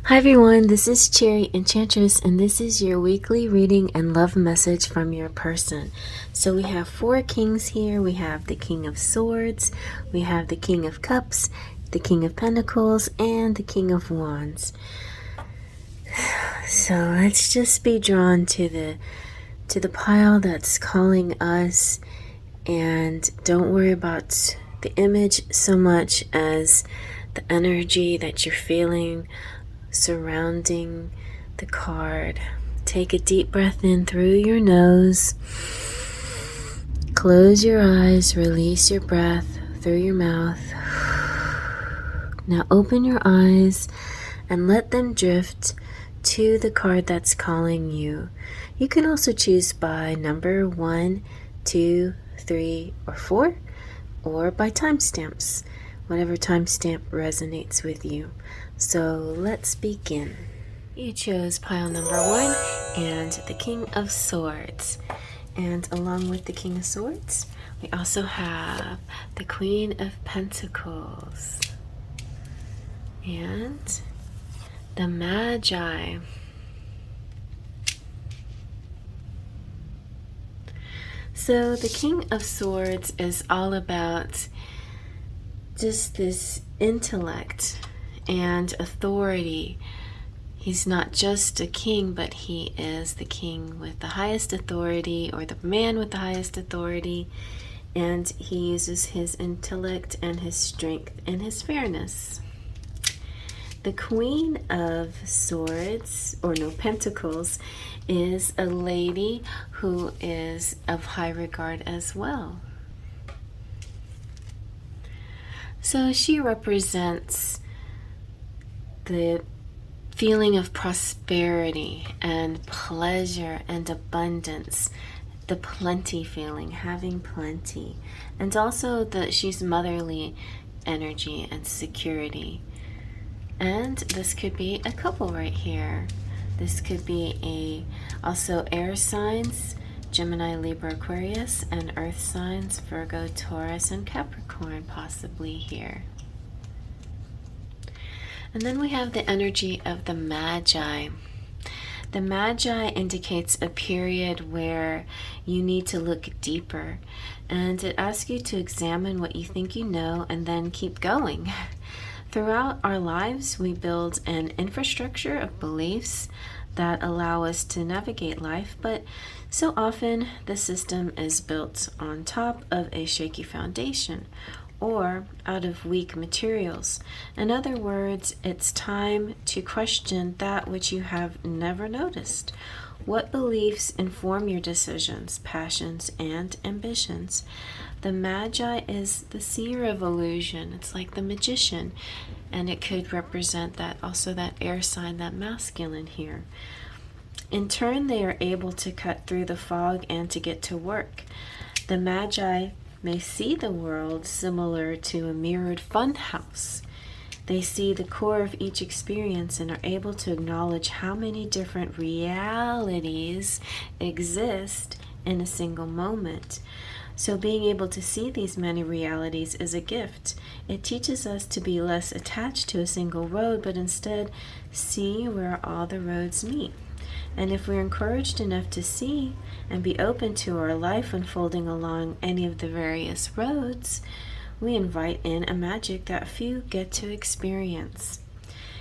Hi everyone, this is Cherry Enchantress, and this is your weekly reading and love message from your person. So we have four kings here. We have the King of Swords, we have the King of Cups, the King of Pentacles, and the King of Wands. So let's just be drawn to the pile that's calling us, and don't worry about the image so much as the energy that you're feeling surrounding the card. Take a deep breath in through your nose. Close your eyes, release your breath through your mouth. Now open your eyes and let them drift to the card that's calling you. You can also choose by number 1, 2, 3, or 4, or by timestamps, whatever timestamp resonates with you. So let's begin. You chose pile number 1 and the King of Swords. And along with the King of Swords, we also have the Queen of Pentacles and the Magi. So the King of Swords is all about just this intellect and authority. He's not just a king, but he is the king with the highest authority, or the man with the highest authority, and he uses his intellect and his strength and his fairness. The Queen of Swords, or no, Pentacles, is a lady who is of high regard as well. So she represents the feeling of prosperity and pleasure and abundance, the plenty feeling, having plenty, and also that she's motherly energy and security. And this could be a couple right here. This could be also air signs, Gemini, Libra, Aquarius, and earth signs, Virgo, Taurus, and Capricorn possibly here. And then we have the energy of the Magi. The Magi indicates a period where you need to look deeper, and it asks you to examine what you think you know and then keep going. Throughout our lives, we build an infrastructure of beliefs that allow us to navigate life, but so often the system is built on top of a shaky foundation or out of weak materials. In other words, it's time to question that which you have never noticed. What beliefs inform your decisions, passions, and ambitions? The Magi is the seer of illusion. It's like the magician, and it could represent that also that air sign, that masculine here. In turn, they are able to cut through the fog and to get to work. The Magi may see the world similar to a mirrored funhouse. They see the core of each experience and are able to acknowledge how many different realities exist in a single moment. So being able to see these many realities is a gift. It teaches us to be less attached to a single road, but instead see where all the roads meet. And if we're encouraged enough to see and be open to our life unfolding along any of the various roads, we invite in a magic that few get to experience.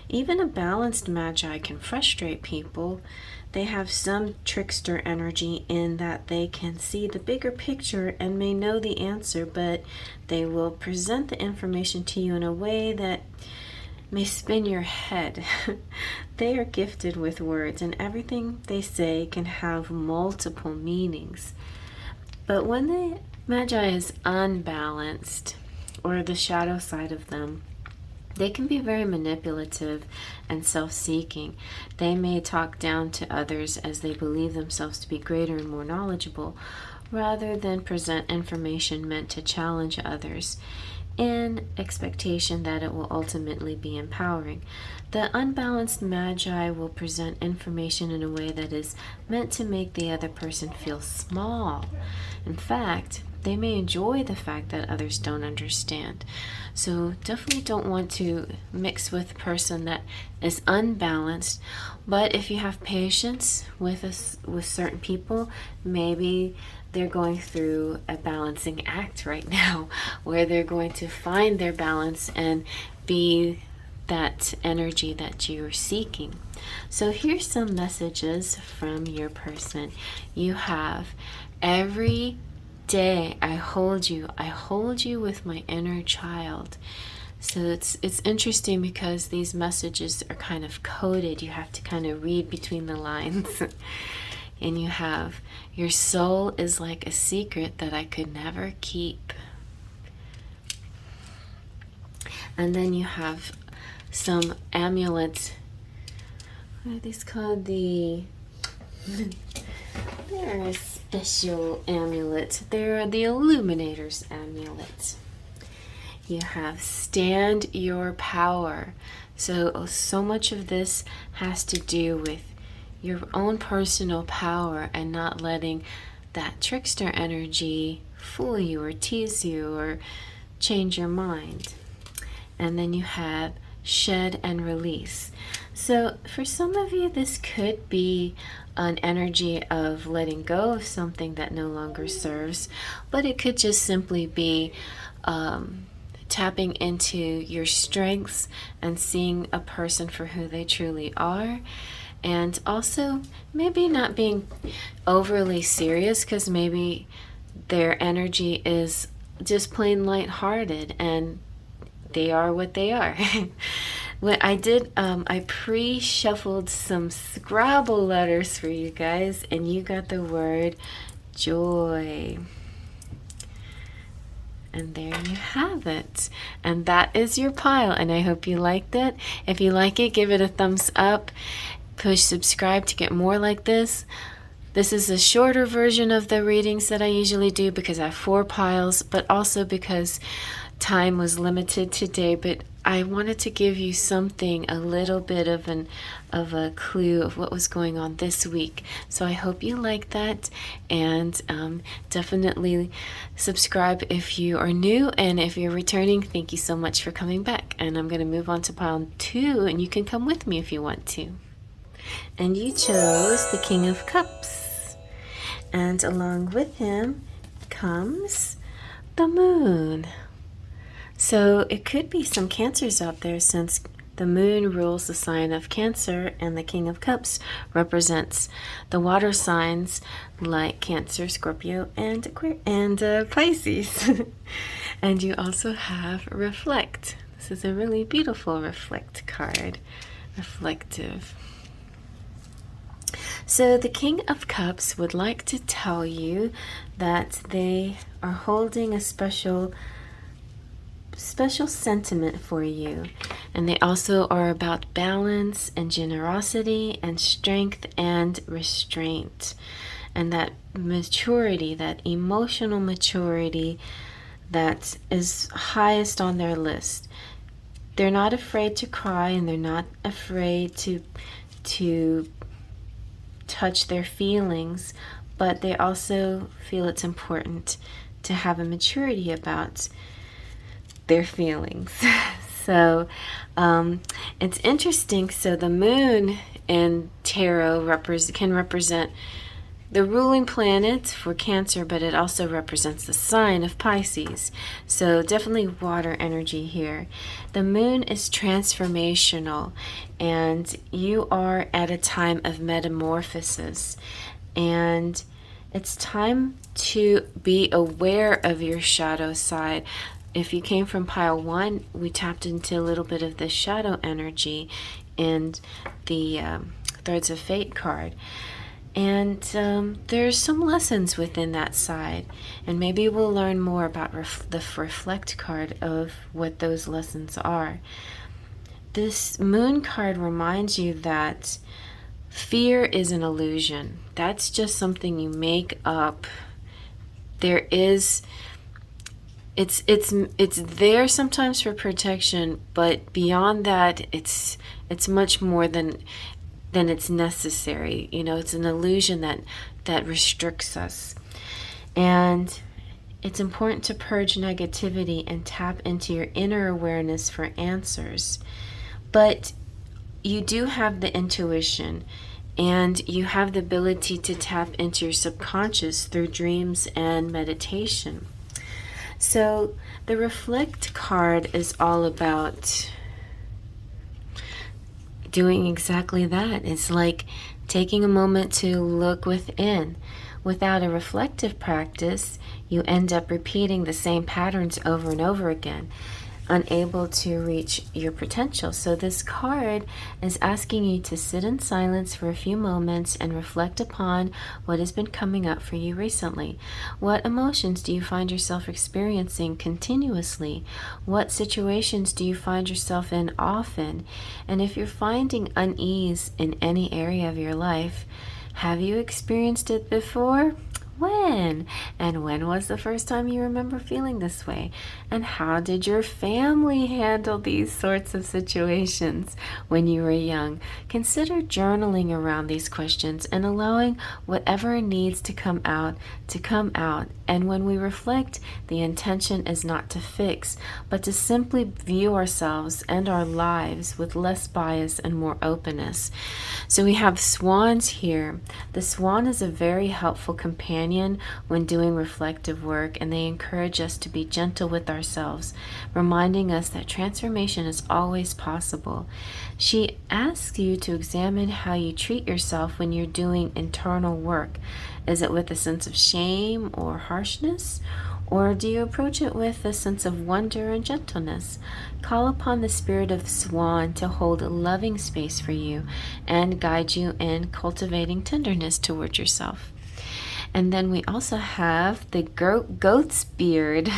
Even a balanced Magi can frustrate people. They have some trickster energy in that they can see the bigger picture and may know the answer, but they will present the information to you in a way that may spin your head. They are gifted with words, and everything they say can have multiple meanings. But when the Magi is unbalanced, or the shadow side of them, they can be very manipulative and self-seeking. They may talk down to others as they believe themselves to be greater and more knowledgeable, rather than present information meant to challenge others in expectation that it will ultimately be empowering. The unbalanced Magi will present information in a way that is meant to make the other person feel small. In fact, they may enjoy the fact that others don't understand. So definitely don't want to mix with a person that is unbalanced. But if you have patience with certain people, maybe they're going through a balancing act right now where they're going to find their balance and be that energy that you're seeking. So here's some messages from your person. You have, every day I hold you with my inner child. So it's interesting because these messages are kind of coded. You have to kind of read between the lines. And you have, your soul is like a secret that I could never keep. And then you have some amulets. What are these called? They're a special amulet. They're the Illuminators Amulet. You have stand your power. So much of this has to do with your own personal power and not letting that trickster energy fool you or tease you or change your mind. And then you have shed and release. So for some of you, this could be an energy of letting go of something that no longer serves, but it could just simply be tapping into your strengths and seeing a person for who they truly are. And also maybe not being overly serious, because maybe their energy is just plain lighthearted and they are what they are. What I did, I pre-shuffled some Scrabble letters for you guys, and you got the word joy. And there you have it. And that is your pile, and I hope you liked it. If you like it, give it a thumbs up. Push subscribe to get more like this. This is a shorter version of the readings that I usually do because I have 4 piles, but also because time was limited today. But I wanted to give you something, a little bit of a clue of what was going on this week. So I hope you like that, and definitely subscribe if you are new, and if you're returning, thank you so much for coming back. And I'm going to move on to pile 2, and you can come with me if you want to. And you chose the King of Cups, and along with him comes the Moon. So it could be some Cancers out there, since the Moon rules the sign of Cancer and the King of Cups represents the water signs like Cancer, Scorpio, and Pisces. And you also have Reflect. This is a really beautiful Reflect card. Reflective. So the King of Cups would like to tell you that they are holding a special sentiment for you, and they also are about balance and generosity and strength and restraint, and that maturity, that emotional maturity that is highest on their list. They're not afraid to cry, and they're not afraid to touch their feelings, but they also feel it's important to have a maturity about their feelings. So it's interesting. So the Moon in tarot can represent the ruling planet for Cancer, but it also represents the sign of Pisces. So definitely water energy here. The Moon is transformational, and you are at a time of metamorphosis, and it's time to be aware of your shadow side. If you came from pile 1, we tapped into a little bit of the shadow energy in the Threads of Fate card. And there's some lessons within that side. And maybe we'll learn more about the Reflect card of what those lessons are. This Moon card reminds you that fear is an illusion. That's just something you make up. There is... It's there sometimes for protection, but beyond that, it's much more than it's necessary. You know, it's an illusion that restricts us. And It's important to purge negativity and tap into your inner awareness for answers. But you do have the intuition, and you have the ability to tap into your subconscious through dreams and meditation. So the Reflect card is all about doing exactly that. It's like taking a moment to look within. Without a reflective practice, you end up repeating the same patterns over and over again, unable to reach your potential. So this card is asking you to sit in silence for a few moments and reflect upon what has been coming up for you recently. What emotions do you find yourself experiencing continuously? What situations do you find yourself in often? And if you're finding unease in any area of your life, have you experienced it before? When? And when was the first time you remember feeling this way? And how did your family handle these sorts of situations when you were young? Consider journaling around these questions and allowing whatever needs to come out to come out. And when we reflect, the intention is not to fix, but to simply view ourselves and our lives with less bias and more openness. So we have swans here. The swan is a very helpful companion when doing reflective work, and they encourage us to be gentle with ourselves, reminding us that transformation is always possible. She asks you to examine how you treat yourself when you're doing internal work. Is it with a sense of shame or harshness? Or do you approach it with a sense of wonder and gentleness? Call upon the spirit of swan to hold a loving space for you and guide you in cultivating tenderness toward yourself. And then we also have the goat's beard.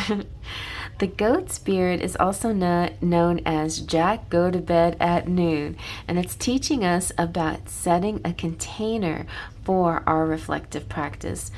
The goat's beard is also known as Jack Go to Bed at Noon, and it's teaching us about setting a container for our reflective practice.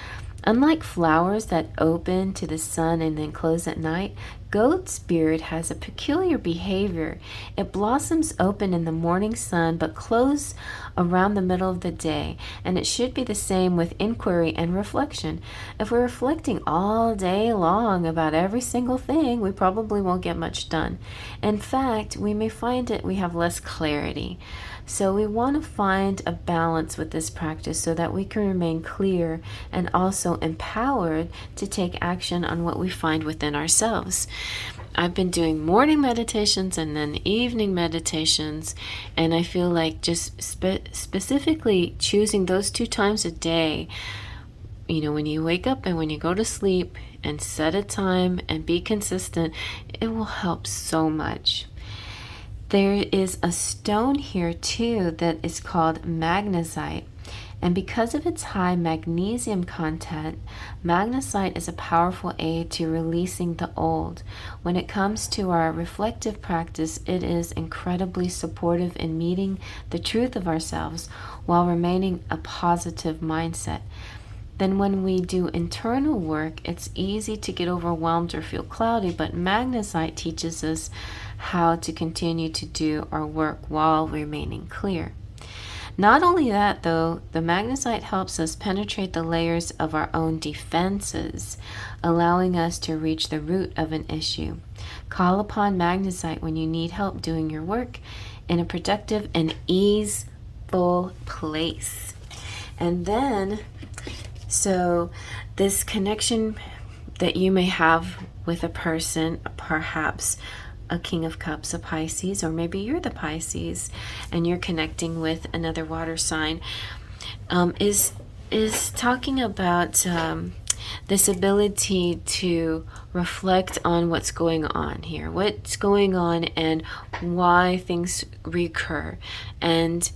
Unlike flowers that open to the sun and then close at night, goat's beard has a peculiar behavior. It blossoms open in the morning sun but close around the middle of the day, and it should be the same with inquiry and reflection. If we're reflecting all day long about every single thing, we probably won't get much done. In fact, we may find that we have less clarity. So we want to find a balance with this practice so that we can remain clear and also empowered to take action on what we find within ourselves. I've been doing morning meditations and then evening meditations, and I feel like just specifically choosing those 2 times a day, when you wake up and when you go to sleep, and set a time and be consistent, it will help so much. There is a stone here too that is called magnesite, and because of its high magnesium content, magnesite is a powerful aid to releasing the old. When it comes to our reflective practice, it is incredibly supportive in meeting the truth of ourselves while remaining a positive mindset. Then when we do internal work, it's easy to get overwhelmed or feel cloudy, but magnesite teaches us how to continue to do our work while remaining clear. Not only that, though, the magnesite helps us penetrate the layers of our own defenses, allowing us to reach the root of an issue. Call upon magnesite when you need help doing your work in a productive and easeful place. And then, so this connection that you may have with a person, perhaps a King of Cups, a Pisces, or maybe you're the Pisces and you're connecting with another water sign, is talking about this ability to reflect on what's going on here, what's going on and why things recur, and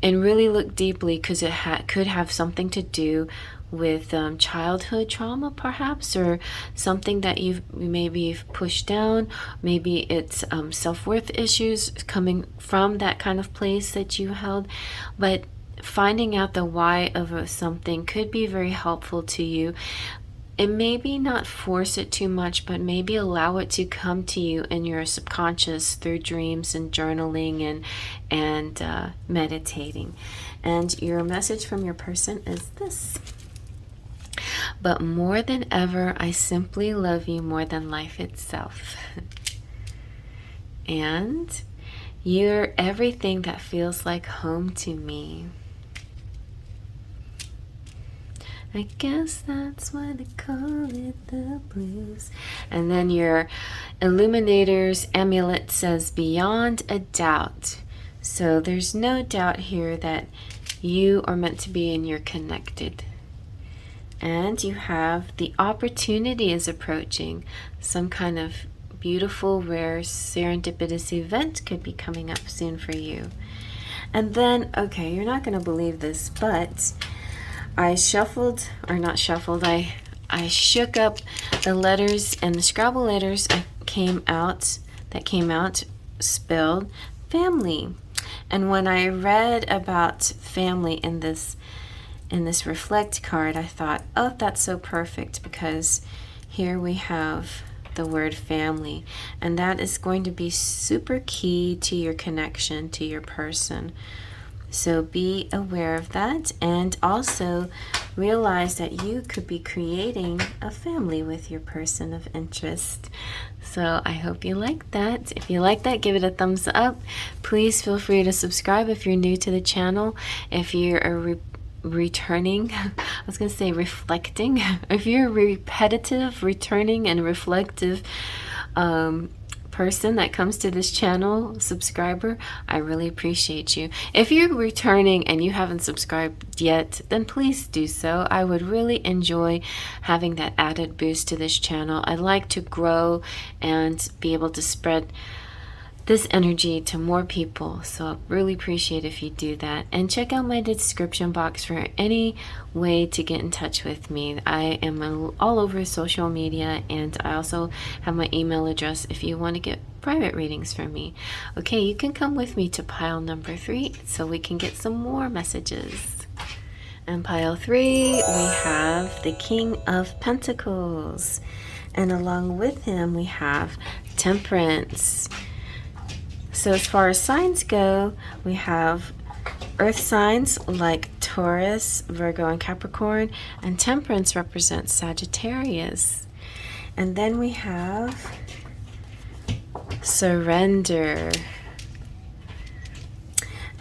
really look deeply, because it could have something to do with childhood trauma, perhaps, or something that you maybe pushed down. Maybe it's self-worth issues coming from that kind of place that you held. But finding out the why of something could be very helpful to you. And maybe not force it too much, but maybe allow it to come to you in your subconscious through dreams and journaling and meditating. And your message from your person is this. but more than ever, I simply love you more than life itself. And you're everything that feels like home to me. I guess that's why they call it the blues. And then your Illuminators Amulet says beyond a doubt. So there's no doubt here that you are meant to be and you're connected. And you have the opportunity is approaching. Some kind of beautiful, rare, serendipitous event could be coming up soon for you. And then, okay, you're not going to believe this, but I shuffled, or not shuffled, I shook up the letters, and the Scrabble letters that came out spelled family. And when I read about family in this reflect card, I thought, oh, that's so perfect, because here we have the word family, and that is going to be super key to your connection to your person. So be aware of that, and also realize that you could be creating a family with your person of interest. So I hope you like that. If you like that, give it a thumbs up. Please feel free to subscribe if you're new to the channel. If you're a returning, I was going to say reflecting. If you're a repetitive, returning, and reflective person that comes to this channel, subscriber, I really appreciate you. If you're returning and you haven't subscribed yet, then please do so. I would really enjoy having that added boost to this channel. I'd like to grow and be able to spread this energy to more people, so I really appreciate if you do that. And check out my description box for any way to get in touch with me. I am all over social media, and I also have my email address if you want to get private readings from me. Okay, you can come with me to pile number 3 so we can get some more messages. And pile 3, we have the King of Pentacles, and along with him we have Temperance. So as far as signs go, we have earth signs like Taurus, Virgo, and Capricorn, and Temperance represents Sagittarius. And then we have surrender.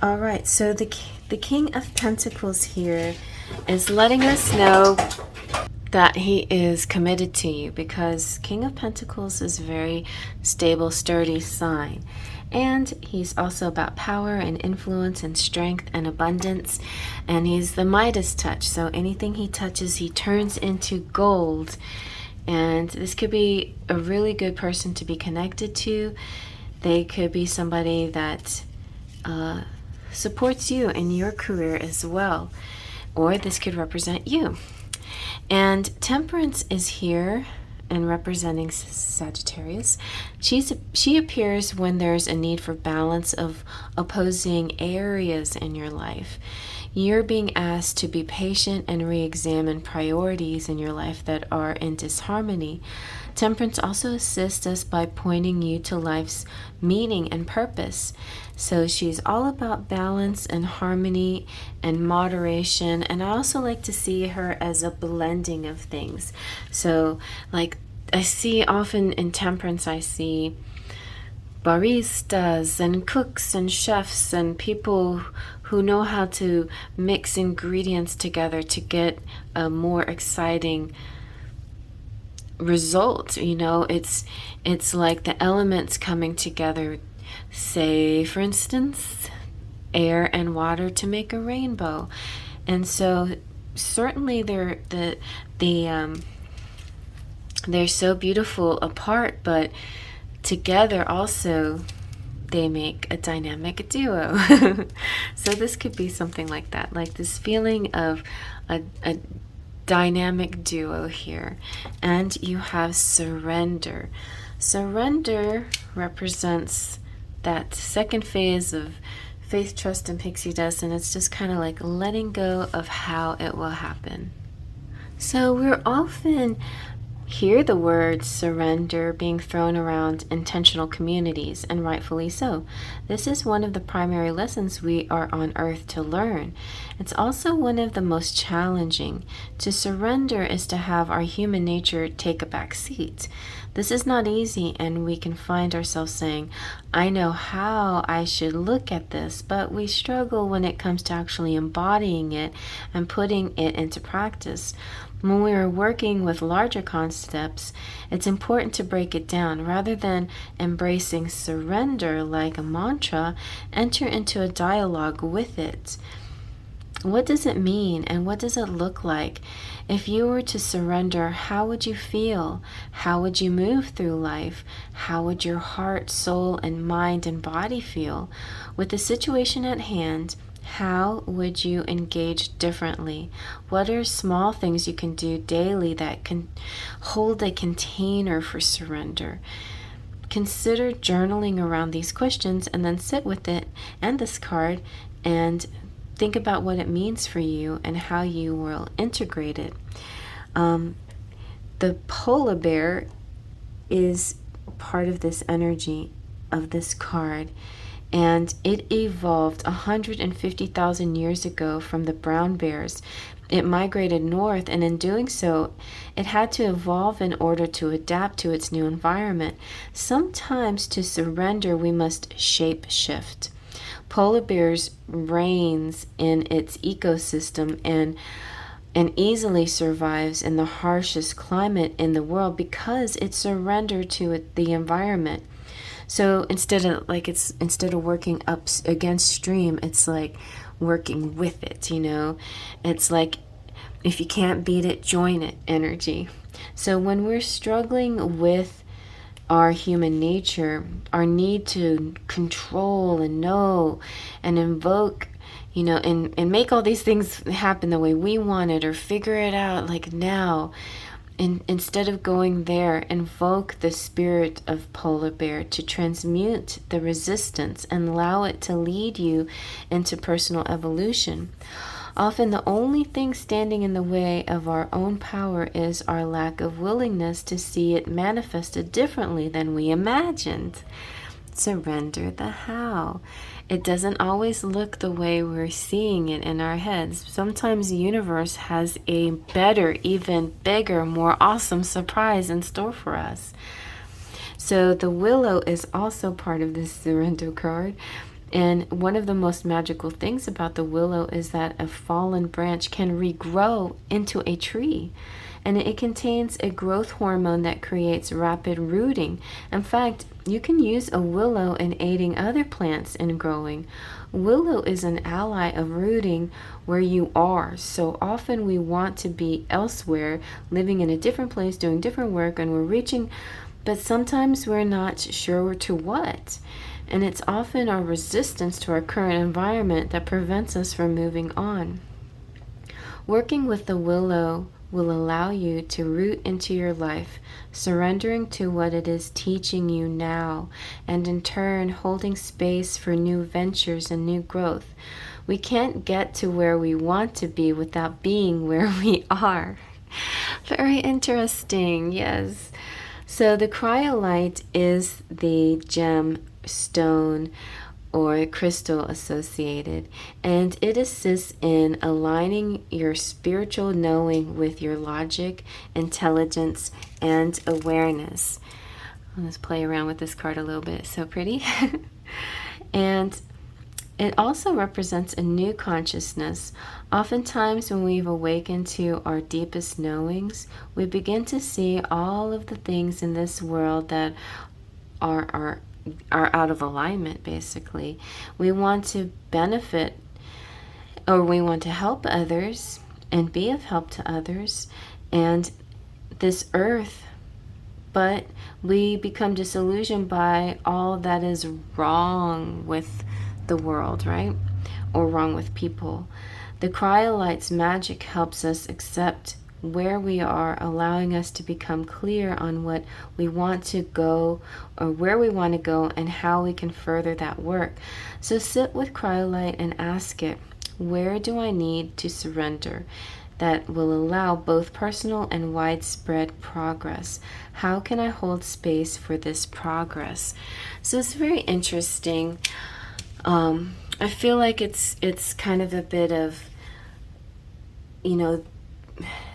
All right, so the King of Pentacles here is letting us know that he is committed to you, because King of Pentacles is a very stable, sturdy sign. And he's also about power and influence and strength and abundance. And he's the Midas touch. So anything he touches, he turns into gold. And this could be a really good person to be connected to. They could be somebody that supports you in your career as well. Or this could represent you. And Temperance is here and representing Sagittarius. She appears when there's a need for balance of opposing areas in your life. You're being asked to be patient and re-examine priorities in your life that are in disharmony. Temperance also assists us by pointing you to life's meaning and purpose. So she's all about balance and harmony and moderation. And I also like to see her as a blending of things. So like I see often in Temperance, I see baristas and cooks and chefs and people who know how to mix ingredients together to get a more exciting result. You know, it's like the elements coming together. Say, for instance, air and water to make a rainbow. And so certainly they're so beautiful apart, but together also they make a dynamic duo. So this could be something like that, like this feeling of a dynamic duo here. And you have surrender. Surrender represents that second phase of faith, trust, and pixie dust, and it's just kind of like letting go of how it will happen. So we're often hear the word surrender being thrown around intentional communities, and rightfully so. This is one of the primary lessons we are on earth to learn. It's also one of the most challenging. To surrender is to have our human nature take a back seat. This is not easy, and we can find ourselves saying, I know how I should look at this, but we struggle when it comes to actually embodying it and putting it into practice. When we are working with larger concepts, it's important to break it down. Rather than embracing surrender like a mantra, enter into a dialogue with it. What does it mean, and what does it look like? If you were to surrender, how would you feel? How would you move through life? How would your heart, soul, and mind and body feel? With the situation at hand, how would you engage differently? What are small things you can do daily that can hold a container for surrender? Consider journaling around these questions, and then sit with it and this card and think about what it means for you and how you will integrate it. The polar bear is part of this energy of this card, and it evolved 150,000 years ago from the brown bears. It migrated north, and in doing so, it had to evolve in order to adapt to its new environment. Sometimes to surrender, we must shape shift. Polar bears reigns in its ecosystem and easily survives in the harshest climate in the world because it surrendered to the environment. So instead of working up against stream, it's like working with it, It's like if you can't beat it, join it energy. So when we're struggling with our human nature, our need to control and know and invoke, and make all these things happen the way we want it, or figure it out like now. And instead of going there, invoke the spirit of polar bear to transmute the resistance and allow it to lead you into personal evolution. Often the only thing standing in the way of our own power is our lack of willingness to see it manifested differently than we imagined. Surrender the how. It doesn't always look the way we're seeing it in our heads. Sometimes the universe has a better, even bigger, more awesome surprise in store for us. So the willow is also part of this surrender card. And one of the most magical things about the willow is that a fallen branch can regrow into a tree. And it contains a growth hormone that creates rapid rooting. In fact, you can use a willow in aiding other plants in growing. Willow is an ally of rooting where you are. So often we want to be elsewhere, living in a different place, doing different work, and we're reaching, but sometimes we're not sure to what. And it's often our resistance to our current environment that prevents us from moving on. Working with the willow will allow you to root into your life, surrendering to what it is teaching you now, and in turn holding space for new ventures and new growth. We can't get to where we want to be without being where we are. Very interesting, yes. So the cryolite is the gem stone or crystal associated, and it assists in aligning your spiritual knowing with your logic, intelligence, and awareness. Let's play around with this card a little bit. It's so pretty. And it also represents a new consciousness. Oftentimes when we've awakened to our deepest knowings, we begin to see all of the things in this world that are out of alignment, basically. We want to benefit, or we want to help others and be of help to others and this earth, but we become disillusioned by all that is wrong with the world, right? Or wrong with people. The cryolite's magic helps us accept where we are, allowing us to become clear on what we want to go, or where we want to go, and how we can further that work. So sit with cryolite and ask it, where do I need to surrender? that will allow both personal and widespread progress. How can I hold space for this progress? So it's very interesting. I feel like it's kind of a bit of, you know,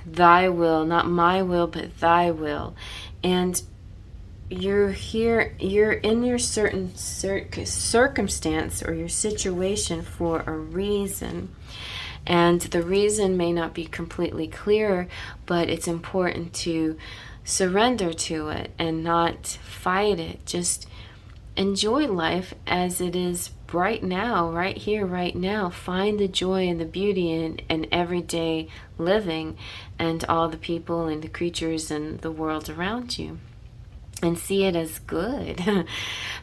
thy will, not my will, but thy will. And you're here, you're in your certain circumstance or your situation for a reason. And the reason may not be completely clear, but it's important to surrender to it and not fight it. Just enjoy life as it is right now, right here, right now. Find the joy and the beauty in everyday living and all the people and the creatures and the world around you. And see it as good.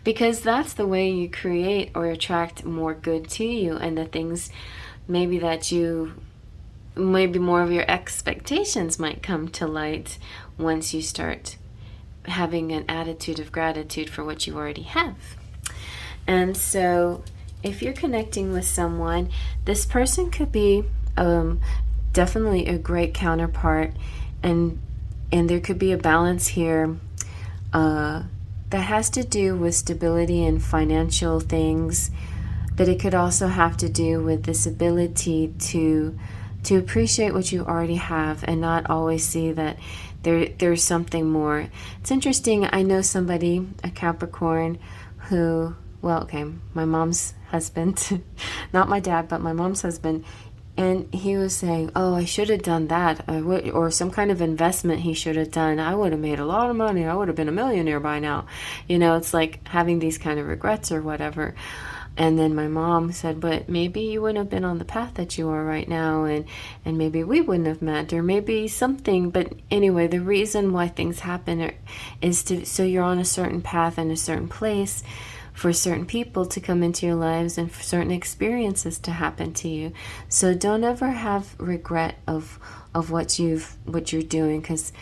Because that's the way you create or attract more good to you, and the things maybe that maybe more of your expectations might come to light once you start having an attitude of gratitude for what you already have. And so if you're connecting with someone, this person could be definitely a great counterpart, and there could be a balance here that has to do with stability and financial things, but it could also have to do with this ability to appreciate what you already have and not always see that there's something more. It's interesting. I know somebody, a Capricorn, who, well, okay, my mom's husband, not my dad, but my mom's husband, and he was saying, oh, I should have done that, or some kind of investment he should have done. I would have made a lot of money. I would have been a millionaire by now. You know, it's like having these kind of regrets or whatever. And then my mom said, but maybe you wouldn't have been on the path that you are right now, and maybe we wouldn't have met, or maybe something. But anyway, the reason why things happen is so you're on a certain path and a certain place for certain people to come into your lives and for certain experiences to happen to you. So don't ever have regret of what you're doing, because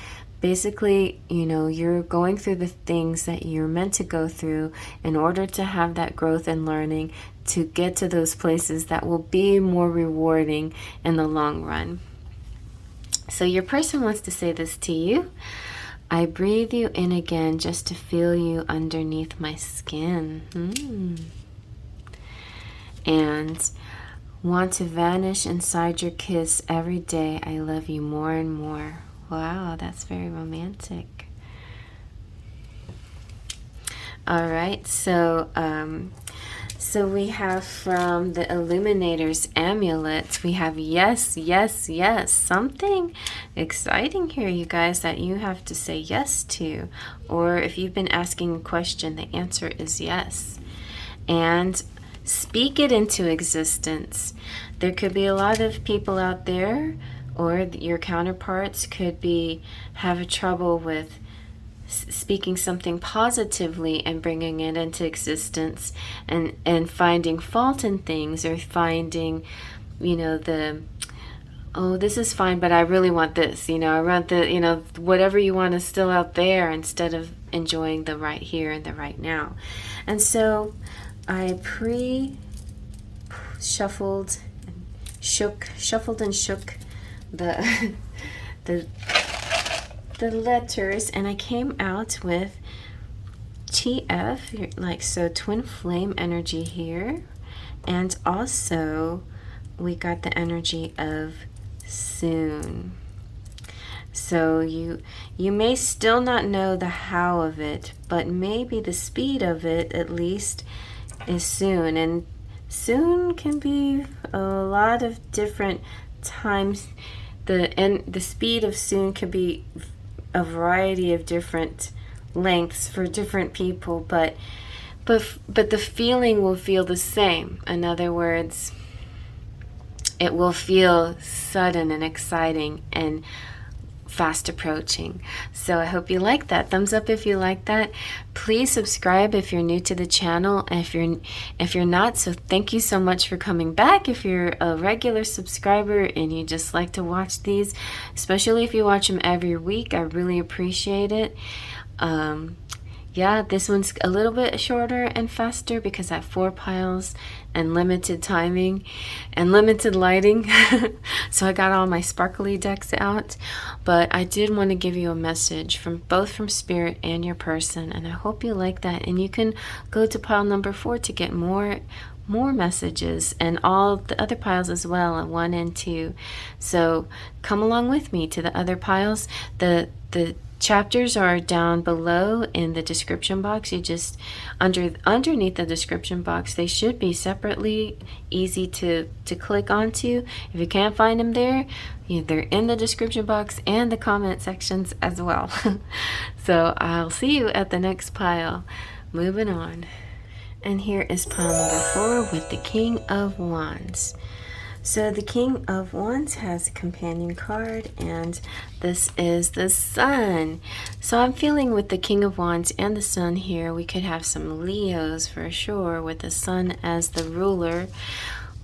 basically, you know, you're going through the things that you're meant to go through in order to have that growth and learning to get to those places that will be more rewarding in the long run. So your person wants to say this to you. I breathe you in again just to feel you underneath my skin. And want to vanish inside your kiss every day. I love you more and more. Wow, that's very romantic. All right, so we have from the Illuminators Amulet, we have yes, yes, yes. Something exciting here, you guys, that you have to say yes to. Or if you've been asking a question, the answer is yes. And speak it into existence. There could be a lot of people out there, or your counterparts could have trouble with speaking something positively and bringing it into existence, and finding fault in things, or finding, you know, this is fine, but I really want this, you know, I want whatever you want is still out there, instead of enjoying the right here and the right now. And so I shuffled and shook the letters, and I came out with TF, like so, twin flame energy here, and also we got the energy of soon. So you may still not know the how of it, but maybe the speed of it at least is soon. And soon can be a lot of different times. The speed of soon could be a variety of different lengths for different people, but the feeling will feel the same. In other words, it will feel sudden and exciting and fast approaching. So I hope you like that. Thumbs up if you like that. Please subscribe if you're new to the channel. If you're not, so thank you so much for coming back. If you're a regular subscriber and you just like to watch these, especially if you watch them every week, I really appreciate it. Yeah, this one's a little bit shorter and faster because I have 4 piles and limited timing and limited lighting. So I got all my sparkly decks out. But I did want to give you a message from both from Spirit and your person, and I hope you like that. And you can go to pile number 4 to get more messages, and all the other piles as well, 1 and 2. So come along with me to the other piles. The chapters are down below in the description box. You just underneath the description box, they should be separately easy to click onto. If you can't find them there, they're in the description box and the comment sections as well. So I'll see you at the next pile. Moving on. And here is pile number 4 with the King of Wands. So the King of Wands has a companion card, and this is the Sun. So I'm feeling with the King of Wands and the Sun here, we could have some Leos for sure, with the Sun as the ruler.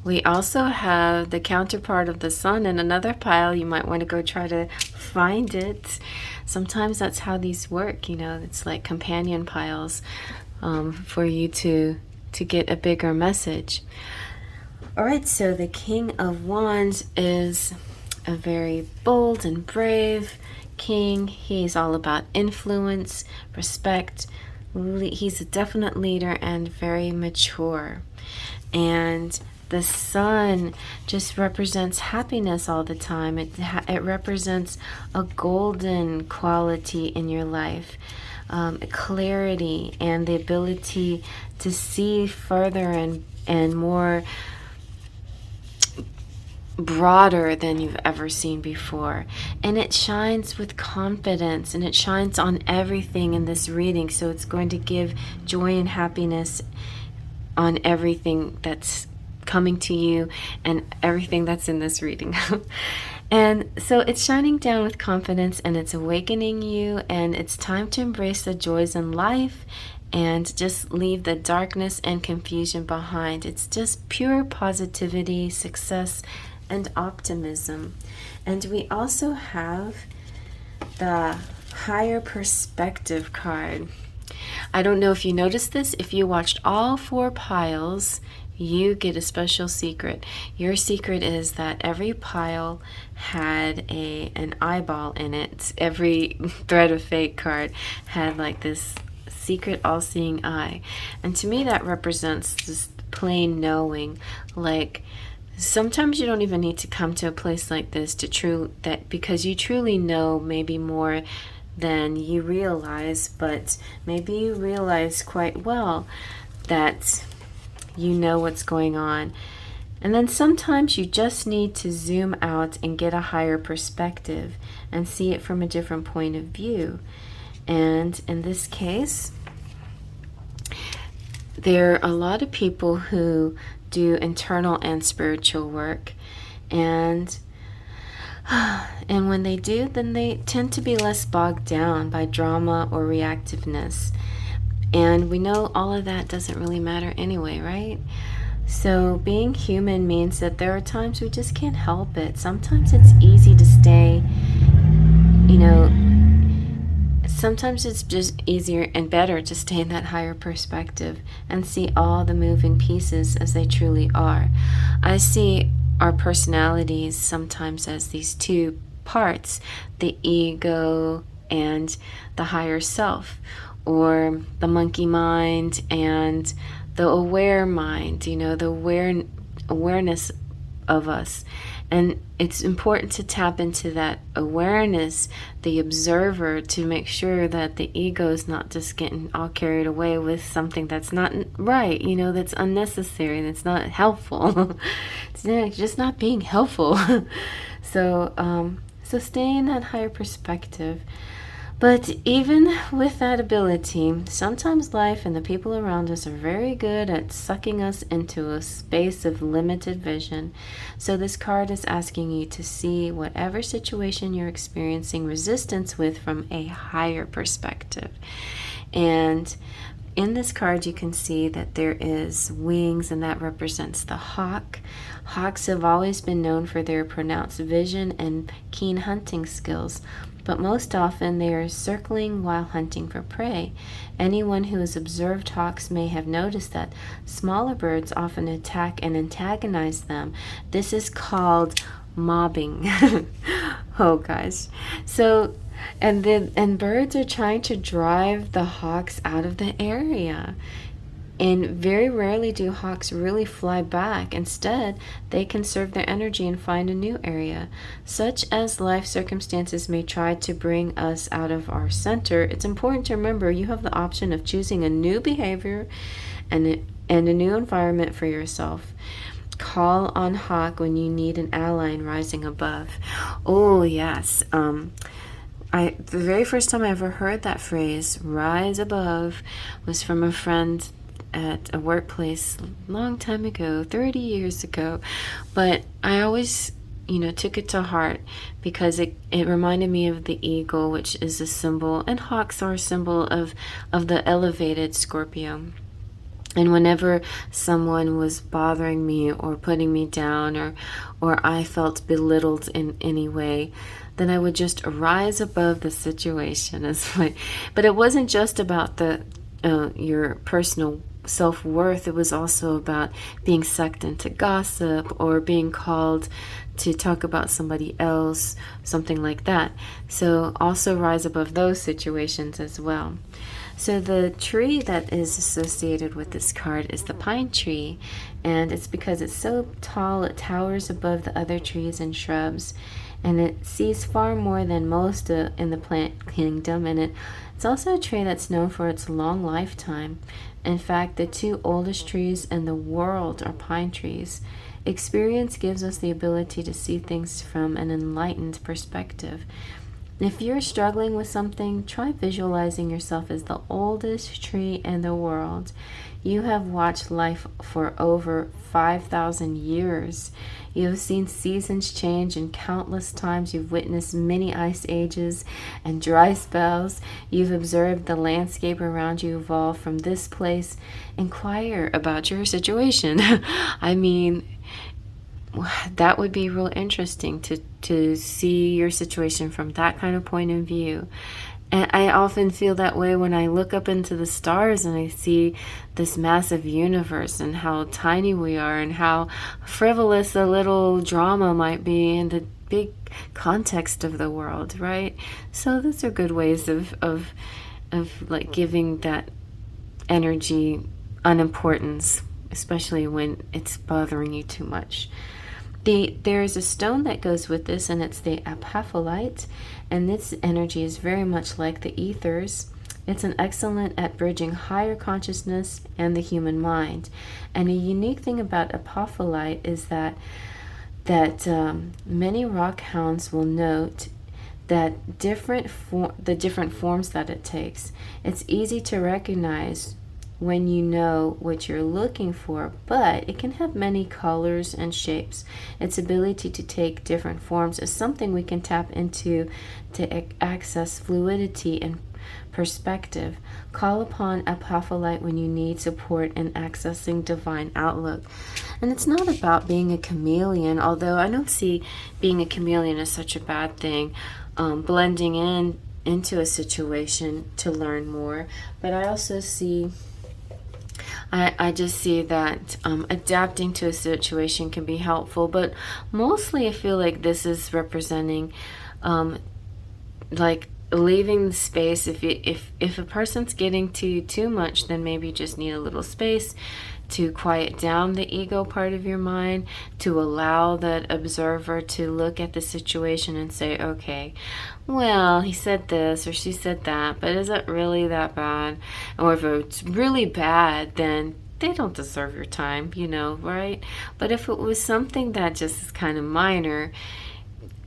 We also have the counterpart of the Sun in another pile. You might want to go try to find it. Sometimes that's how these work, it's like companion piles for you to get a bigger message. Alright, so the King of Wands is a very bold and brave king. He's all about influence, respect. He's a definite leader and very mature. And the Sun just represents happiness all the time. It represents a golden quality in your life. Clarity and the ability to see further and more broader than you've ever seen before. And it shines with confidence, and it shines on everything in this reading. So it's going to give joy and happiness on everything that's coming to you and everything that's in this reading. And so it's shining down with confidence, and it's awakening you, and it's time to embrace the joys in life and just leave the darkness and confusion behind. It's just pure positivity, success, and optimism. And we also have the Higher Perspective card. I don't know if you noticed this. If you watched all 4 piles, you get a special secret. Your secret is that every pile had an eyeball in it. Every Thread of Fate card had like this secret all-seeing eye. And to me that represents just plain knowing. Like sometimes you don't even need to come to a place like this because you truly know maybe more than you realize, but maybe you realize quite well that you know what's going on. And then sometimes you just need to zoom out and get a higher perspective and see it from a different point of view. And in this case, there are a lot of people who do internal and spiritual work, and when they do, then they tend to be less bogged down by drama or reactiveness. And we know all of that doesn't really matter anyway, right? So being human means that there are times we just can't help it. Sometimes it's easy to stay, sometimes it's just easier and better to stay in that higher perspective and see all the moving pieces as they truly are. I see our personalities sometimes as these 2 parts, the ego and the higher self, or the monkey mind and the aware mind, the awareness of us. And it's important to tap into that awareness, the observer, to make sure that the ego is not just getting all carried away with something that's not right, that's unnecessary, that's not helpful. It's just not being helpful. So stay in that higher perspective. But even with that ability, sometimes life and the people around us are very good at sucking us into a space of limited vision. So this card is asking you to see whatever situation you're experiencing resistance with from a higher perspective. And in this card, you can see that there is wings, and that represents the hawk. Hawks have always been known for their pronounced vision and keen hunting skills. but most often they are circling while hunting for prey. Anyone who has observed hawks may have noticed that smaller birds often attack and antagonize them. This is called mobbing. Oh gosh. So and birds are trying to drive the hawks out of the area. And very rarely do hawks really fly back. Instead, they conserve their energy and find a new area. Such as life circumstances may try to bring us out of our center, it's important to remember you have the option of choosing a new behavior and a new environment for yourself. Call on hawk when you need an ally in rising above. Oh, yes. The very first time I ever heard that phrase, rise above, was from a friend at a workplace a long time ago, 30 years ago. But I always, took it to heart because it reminded me of the eagle, which is a symbol, and hawks are a symbol of the elevated Scorpio. And whenever someone was bothering me or putting me down or I felt belittled in any way, then I would just rise above the situation. But it wasn't just about your personal self-worth. It was also about being sucked into gossip or being called to talk about somebody else, something like that. So also rise above those situations as well. So the tree that is associated with this card is the pine tree, and it's because it's so tall, it towers above the other trees and shrubs, and it sees far more than most in the plant kingdom, and it's also a tree that's known for its long lifetime. In fact, the two oldest trees in the world are pine trees. Experience gives us the ability to see things from an enlightened perspective. If you're struggling with something, try visualizing yourself as the oldest tree in the world. You have watched life for over 5,000 years. You have seen seasons change, and countless times you've witnessed many ice ages and dry spells. You've observed the landscape around you evolve from this place. Inquire about your situation. I mean, that would be real interesting to see your situation from that kind of point of view. And I often feel that way when I look up into the stars and I see this massive universe and how tiny we are and how frivolous a little drama might be in the big context of the world, right? So those are good ways of like giving that energy unimportance, especially when it's bothering you too much. There's a stone that goes with this, and it's the apophyllite, and this energy is very much like the ethers. It's an excellent at bridging higher consciousness and the human mind. And a unique thing about apophyllite is that many rock hounds will note that the different forms that it takes. It's easy to recognize when you know what you're looking for, but it can have many colors and shapes. Its ability to take different forms is something we can tap into to access fluidity and perspective. Call upon apophyllite when you need support in accessing divine outlook. And it's not about being a chameleon, although I don't see being a chameleon as such a bad thing, blending into a situation to learn more. But I also see I just see that adapting to a situation can be helpful, but mostly I feel like this is representing like leaving the space. If a person's getting to you too much, then maybe you just need a little space to quiet down the ego part of your mind, to allow that observer to look at the situation and say, okay, well, he said this or she said that, but is it really that bad? Or if it's really bad, then they don't deserve your time, right? But if it was something that just is kind of minor,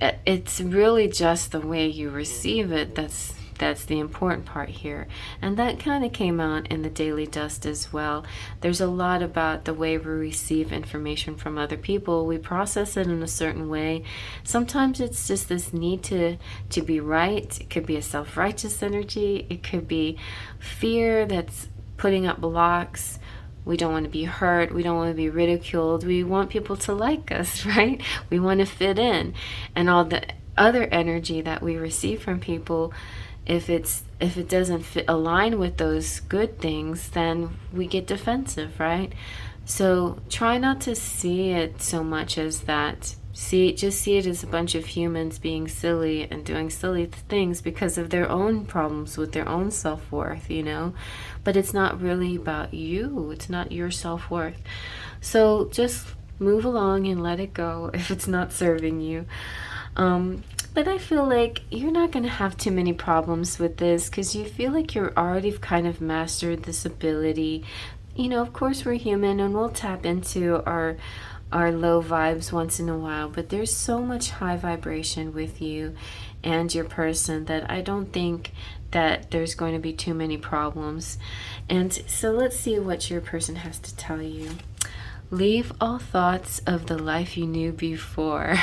it's really just the way you receive it that's the important part here. And that kind of came out in the Daily Dust as well. There's a lot about the way we receive information from other people. We process it in a certain way. Sometimes it's just this need to be right. It could be a self-righteous energy. It could be fear that's putting up blocks. We don't want to be hurt. We don't want to be ridiculed. We want people to like us, right? We want to fit in. And all other energy that we receive from people, if it doesn't align with those good things, then we get defensive, right? So try not to see it so much as that. Just see it as a bunch of humans being silly and doing silly things because of their own problems with their own self-worth, you know. But it's not really about you. It's not your self-worth. So just move along and let it go if it's not serving you. But I feel like you're not going to have too many problems with this because you feel like you're already kind of mastered this ability. You know, of course we're human and we'll tap into our low vibes once in a while, but there's so much high vibration with you and your person that I don't think that there's going to be too many problems. And so let's see what your person has to tell you. Leave all thoughts of the life you knew before.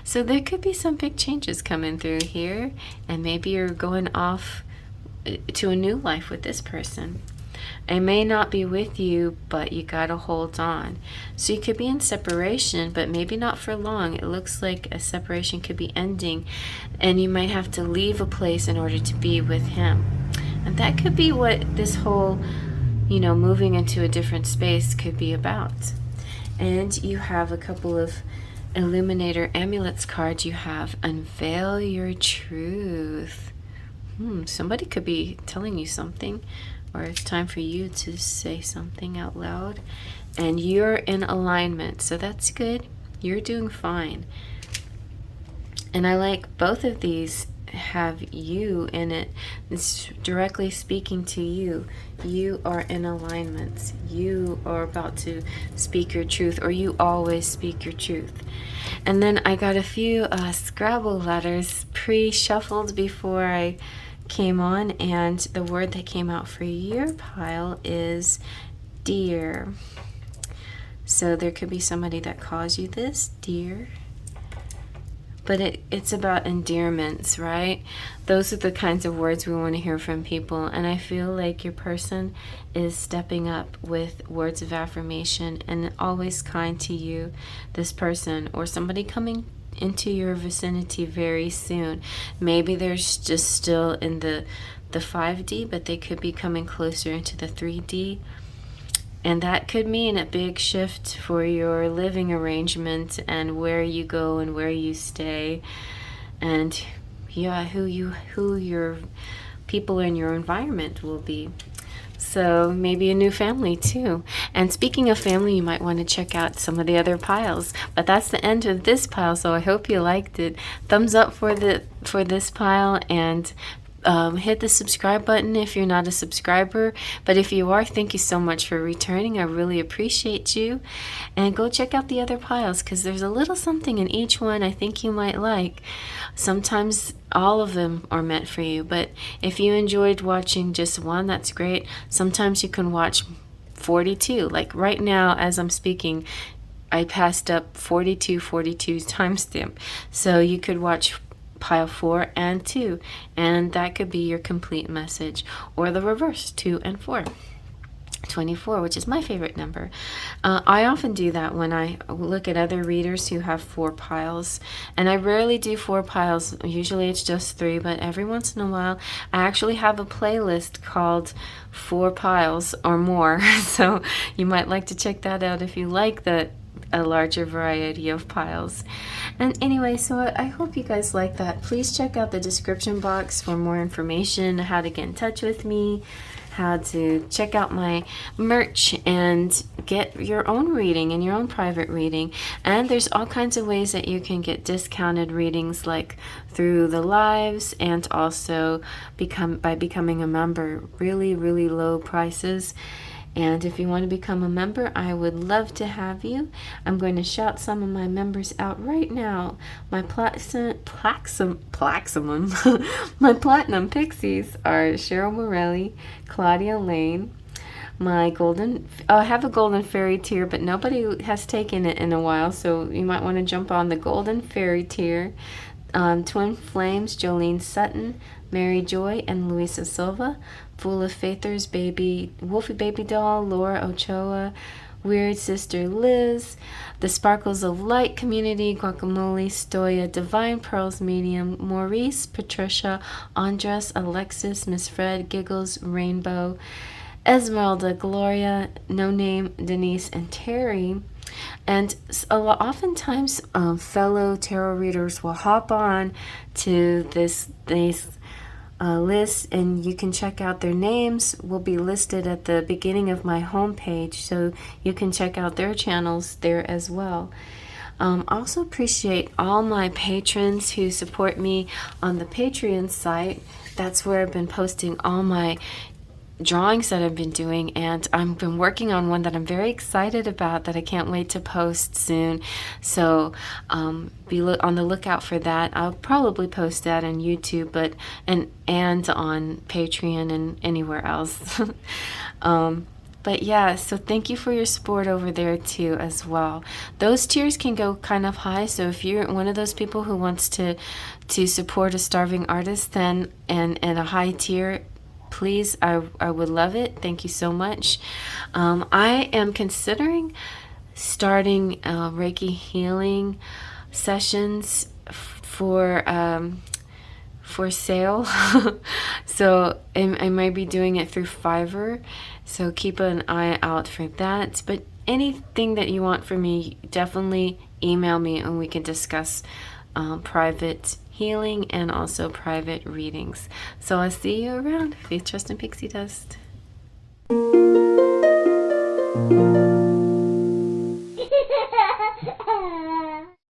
So there could be some big changes coming through here, and maybe you're going off to a new life with this person. I may not be with you, but you gotta hold on. So you could be in separation, but maybe not for long. It looks like a separation could be ending, and you might have to leave a place in order to be with him. And that could be what this whole, you know, moving into a different space could be about. And you have a couple of Illuminator Amulets cards. You have Unveil Your Truth. Somebody could be telling you something, or it's time for you to say something out loud. And you're in alignment, so that's good. You're doing fine. And I like both of these have you in it. It's directly speaking to you. You are in alignment. You are about to speak your truth, or you always speak your truth. And then I got a few Scrabble letters pre-shuffled before I came on, and the word that came out for your pile is dear. So there could be somebody that calls you this, dear. But it's about endearments, right? Those are the kinds of words we want to hear from people. And I feel like your person is stepping up with words of affirmation and always kind to you, this person, or somebody coming into your vicinity very soon. Maybe they're just still in the 5D, but they could be coming closer into the 3D. And that could mean a big shift for your living arrangement and where you go and where you stay, and yeah, who your people in your environment will be. So maybe a new family too. And speaking of family, you might want to check out some of the other piles. But that's the end of this pile, so I hope you liked it. Thumbs up for this pile, and hit the subscribe button if you're not a subscriber. But if you are, thank you so much for returning. I really appreciate you. And go check out the other piles, because there's a little something in each one I think you might like. Sometimes all of them are meant for you, but if you enjoyed watching just one, that's great. Sometimes you can watch 42. Like right now as I'm speaking, I passed up 42 timestamp. So you could watch pile 4 and 2, and that could be your complete message, or the reverse, 2 and 4. 24, which is my favorite number. I often do that when I look at other readers who have 4 piles, and I rarely do 4 piles. Usually it's just 3, but every once in a while I actually have a playlist called 4 piles or more. So you might like to check that out if you like a larger variety of piles. And anyway, so I hope you guys like that. Please check out the description box for more information, how to get in touch with me, how to check out my merch and get your own reading and your own private reading. And there's all kinds of ways that you can get discounted readings, like through the lives, and also by becoming a member. Really, really low prices. And if you want to become a member, I would love to have you. I'm going to shout some of my members out right now. My platinum pixies are Cheryl Morelli, Claudia Lane. My golden, I have a golden fairy tier, but nobody has taken it in a while, so you might want to jump on the golden fairy tier. Twin Flames, Jolene Sutton, Mary Joy, and Luisa Silva. Full of Faithers, Wolfie Baby Doll, Laura Ochoa, Weird Sister Liz, the Sparkles of Light Community, Guacamole, Stoya, Divine Pearls Medium, Maurice, Patricia, Andres, Alexis, Miss Fred, Giggles, Rainbow, Esmeralda, Gloria, No Name, Denise, and Terry. And oftentimes fellow tarot readers will hop on to this list, and you can check out their names. Will be listed at the beginning of my homepage, so you can check out their channels there as well. Also appreciate all my patrons who support me on the Patreon site. That's where I've been posting all my drawings that I've been doing, and I've been working on one that I'm very excited about that I can't wait to post soon. So be on the lookout for that. I'll probably post that on YouTube, but and on Patreon and anywhere else. But yeah, so thank you for your support over there too as well. Those tiers can go kind of high, so if you're one of those people who wants to support a starving artist, then and a high tier, please, I would love it. Thank you so much. I am considering starting Reiki healing sessions for sale. So I might be doing it through Fiverr. So keep an eye out for that. But anything that you want from me, definitely email me and we can discuss private healing and also private readings. So I'll see you around. Faith, trust, and pixie dust.